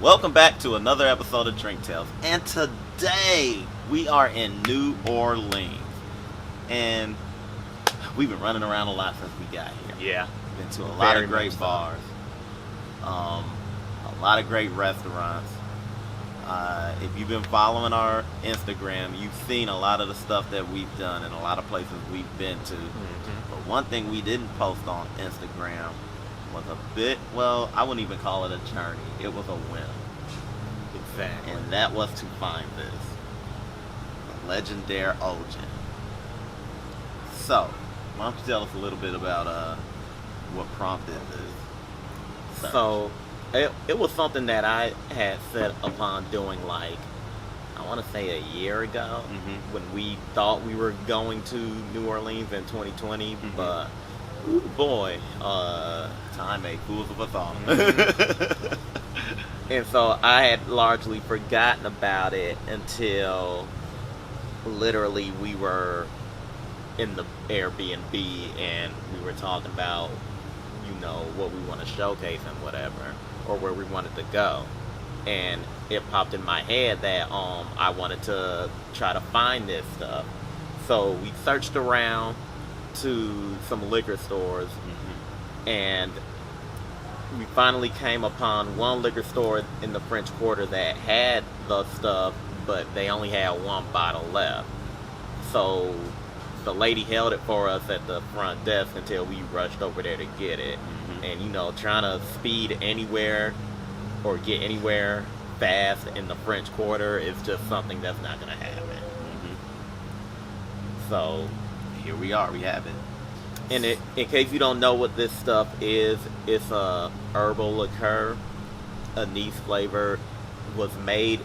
Welcome back to another episode of Drink Tales. And today we are in New Orleans. And we've been running around a lot since we got here. Yeah. Been to a lot of great bars. A lot of great restaurants. If you've been following our Instagram, you've seen a lot of the stuff that we've done and a lot of places we've been to. But one thing we didn't post on Instagram was a bit, well, I wouldn't even call it a journey. It was a whim. Exactly. And that was to find this. The Legendre Ojen. So, why don't you tell us a little bit about what prompted this search? So, it was something that I had set upon doing, like, I want to say a year ago, when we thought we were going to New Orleans in 2020, but boy, time made fools of us all. And so I had largely forgotten about it until literally we were in the Airbnb and we were talking about, what we want to showcase and whatever, or where we wanted to go. And it popped in my head that I wanted to try to find this stuff. So we searched around to some liquor stores, and we finally came upon one liquor store in the French Quarter that had the stuff, but they only had one bottle left. So the lady held it for us at the front desk until we rushed over there to get it. And trying to speed anywhere or get anywhere fast in the French Quarter is just something that's not going to happen. So here we are, we have it. And in case you don't know what this stuff is, it's a herbal liqueur, anise flavor, was made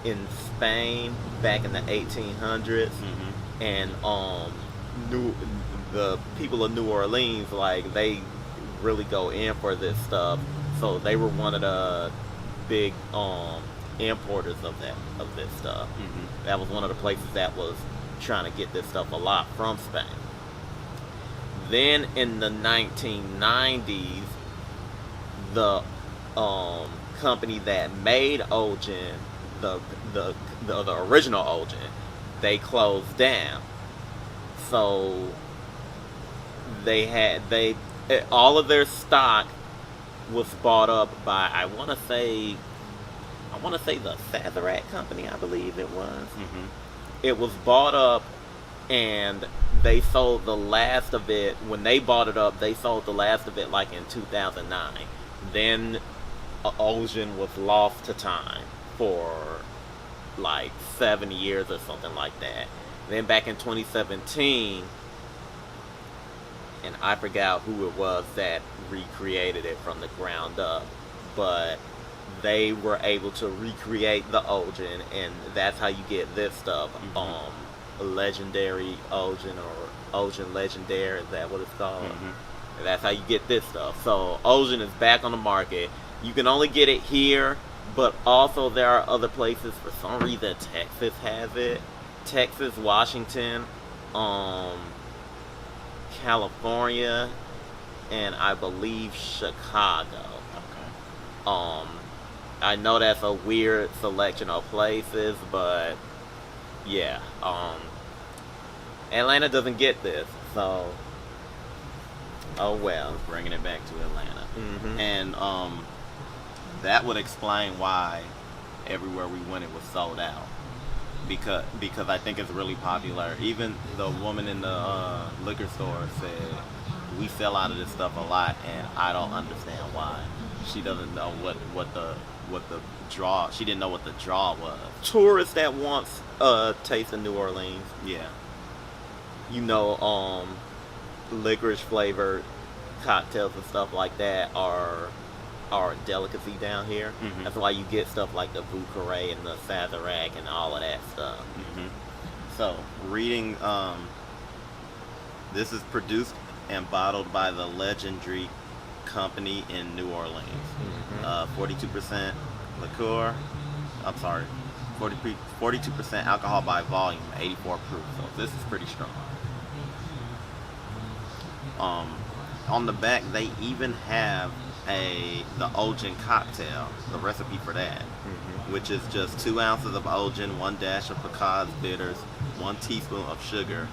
in Spain back in the 1800s, and the people of New Orleans, like, they really go in for this stuff, so they were one of the big importers of this stuff. That was one of the places that was trying to get this stuff a lot from Spain. Then in the 1990s, the company that made Ojen, the original Ojen, they closed down. So all of their stock was bought up by, I want to say the Sazerac company, I believe it was. It was bought up, and they sold the last of it. When they bought it up, they sold the last of it like in 2009. Then Ojen was lost to time for like 7 years or something like that. Then back in 2017, and I forgot who it was that recreated it from the ground up, but they were able to recreate the Ojen, and that's how you get this stuff. Legendary Ojen, or Ojen Legendre, is that what it's called? And that's how you get this stuff. So Ojen is back on the market. You can only get it here, but also there are other places. For some reason, Texas has it. Texas, Washington, California, and I believe Chicago. I know that's a weird selection of places, but yeah, Atlanta doesn't get this, so oh well. We're bringing it back to Atlanta. And that would explain why everywhere we went it was sold out. Because I think it's really popular. Even the woman in the liquor store said, we sell out of this stuff a lot, and I don't understand why. She doesn't know what the draw. She didn't know what the draw was. Tourists that wants taste of New Orleans, licorice flavored cocktails and stuff like that are a delicacy down here. That's why you get stuff like the Bouquet and the Sazerac and all of that stuff. So, reading, this is produced and bottled by the Legendre Company in New Orleans. 42% liqueur. I'm sorry, 42% alcohol by volume, 84 proof. So this is pretty strong. On the back, they even have the Ojen cocktail, the recipe for that, which is just 2 ounces of Ojen, 1 dash of pecans bitters, 1 teaspoon of sugar,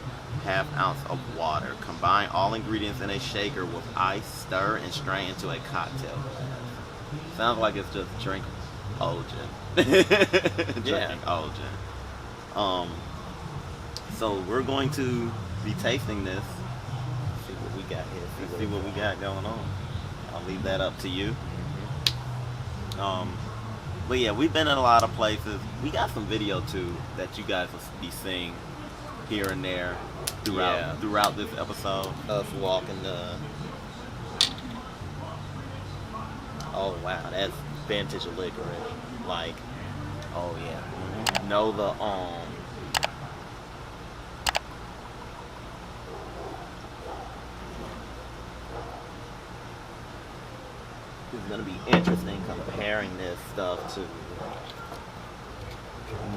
½ ounce of water. Combine all ingredients in a shaker with ice, stir, and strain into a cocktail glass. Sounds like it's just drink Ojen. Drinking Ojen. So we're going to be tasting this. See what we got here. See what we got going on. I'll leave that up to you. But yeah, we've been in a lot of places. We got some video too that you guys will be seeing here and there throughout this episode. Us walking the. Oh wow, that's vintage licorice. Like, oh yeah. Know the It's gonna be interesting comparing this stuff to. You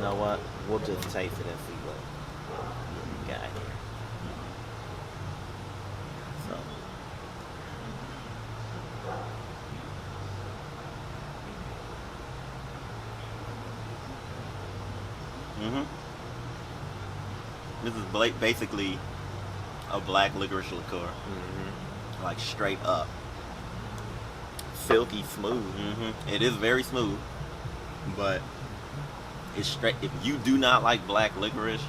know what? We'll just taste it and see what we got here. So. This is basically a black licorice liqueur, like straight up. Silky smooth. It is very smooth, but it's straight. If you do not like black licorice,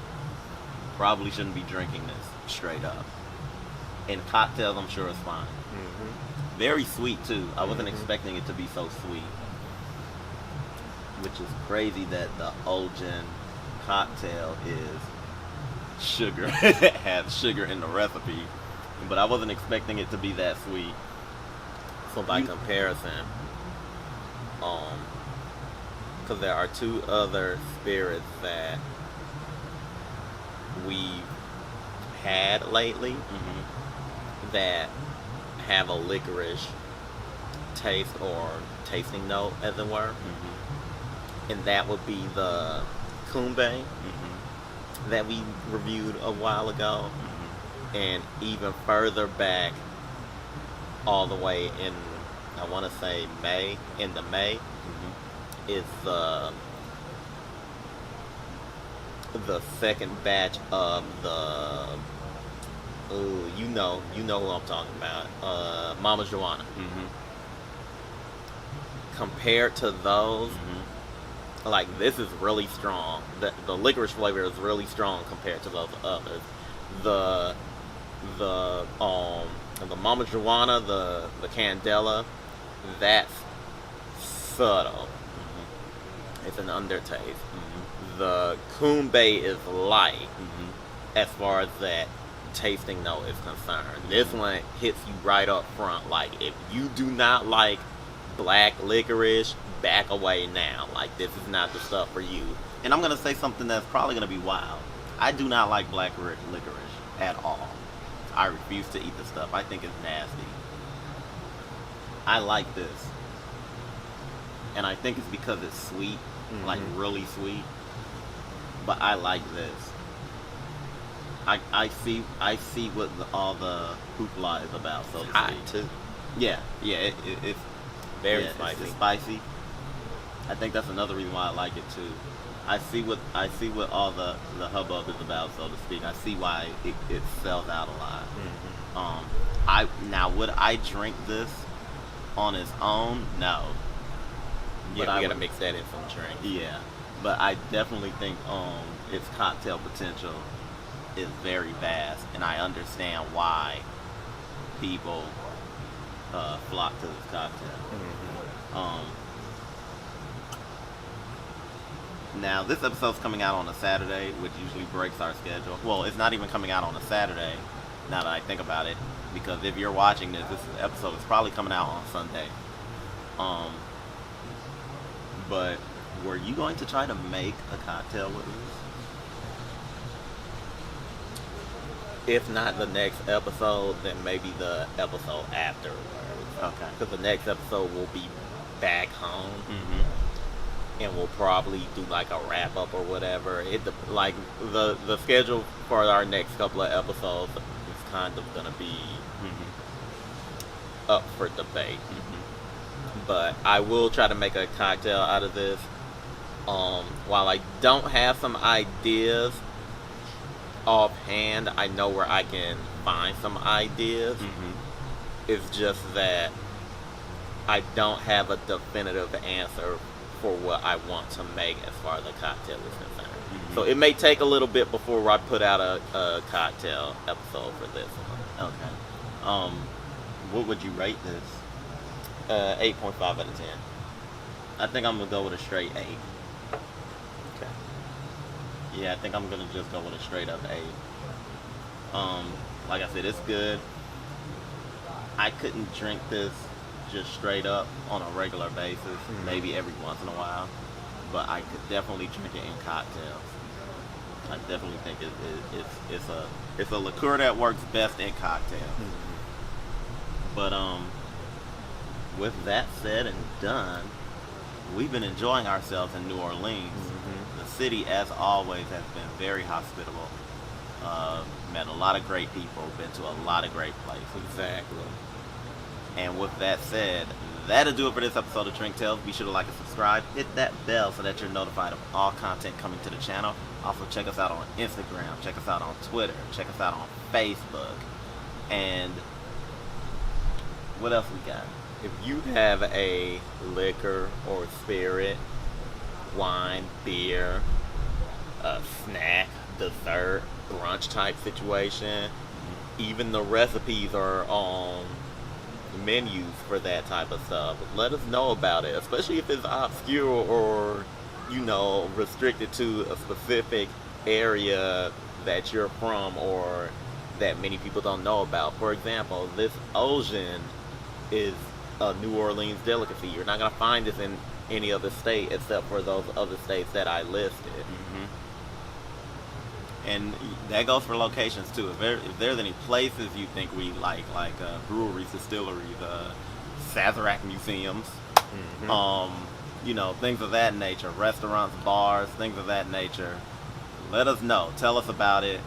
probably shouldn't be drinking this straight up. In cocktails, I'm sure it's fine. Very sweet too. I wasn't expecting it to be so sweet, which is crazy that the Ojen cocktail is sugar. It has sugar in the recipe, but I wasn't expecting it to be that sweet. So by comparison, because there are 2 other spirits that we've had lately that have a licorice taste or tasting note, as it were, and that would be the Kumbe that we reviewed a while ago, and even further back, all the way in, I want to say May, is the second batch of the, you know who I'm talking about, Mama Joanna. Compared to those, like, this is really strong. The licorice flavor is really strong compared to those others. The Mama Joanna, the Candela, that's subtle. It's an undertaste. The Kumbe is light as far as that tasting note is concerned. This one hits you right up front. Like, if you do not like black licorice, back away now. Like, this is not the stuff for you. And I'm going to say something that's probably going to be wild. I do not like black licorice at all. I refuse to eat the stuff. I think it's nasty. I like this. And I think it's because it's sweet, like really sweet. But I like this. I see what all the hoopla is about, so to speak. Hot too. Yeah, it's very spicy. It's spicy. I think that's another reason why I like it too. I see what all the hubbub is about, so to speak. I see why it sells out a lot. Would I drink this on its own? No. Yeah, but we gotta mix that in some drink. Yeah, but I definitely think its cocktail potential is very vast, and I understand why people flock to this cocktail. Now, this episode's coming out on a Saturday, which usually breaks our schedule. Well, it's not even coming out on a Saturday, now that I think about it, because if you're watching this episode is probably coming out on Sunday. But were you going to try to make a cocktail with this? If not the next episode, then maybe the episode afterwards. Okay. Because the next episode will be back home. And we'll probably do like a wrap up or whatever. Like the schedule for our next couple of episodes is kind of gonna be up for debate. but I will try to make a cocktail out of this. While I don't have some ideas offhand, I know where I can find some ideas. It's just that I don't have a definitive answer for what I want to make as far as the cocktail is concerned. So it may take a little bit before I put out a cocktail episode for this one. Okay. What would you rate this? 8.5 out of 10. I think I'm gonna go with a straight 8. Okay. Yeah, I think I'm gonna just go with a straight up 8. Like I said, it's good. I couldn't drink this just straight up on a regular basis, maybe every once in a while, but I could definitely drink it in cocktails. I definitely think it's a liqueur that works best in cocktails. But with that said and done, we've been enjoying ourselves in New Orleans. The city, as always, has been very hospitable. Met a lot of great people, been to a lot of great places. Exactly. And with that said, that'll do it for this episode of Drink Tales. Be sure to like and subscribe. Hit that bell so that you're notified of all content coming to the channel. Also, check us out on Instagram. Check us out on Twitter. Check us out on Facebook. And what else we got? If you have a liquor or spirit, wine, beer, a snack, dessert, brunch type situation, even the recipes are on menus for that type of stuff. Let us know about it, especially if it's obscure or, restricted to a specific area that you're from or that many people don't know about. For example, this Ojen is a New Orleans delicacy. You're not going to find this in any other state except for those other states that I listed. And that goes for locations too. If there's any places you think we like breweries, distilleries, Sazerac museums, things of that nature, restaurants, bars, things of that nature, let us know. Tell us about it.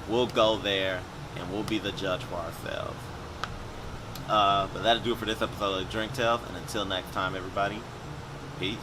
We'll go there and we'll be the judge for ourselves. But that'll do it for this episode of Drink Tales. And until next time, everybody, peace.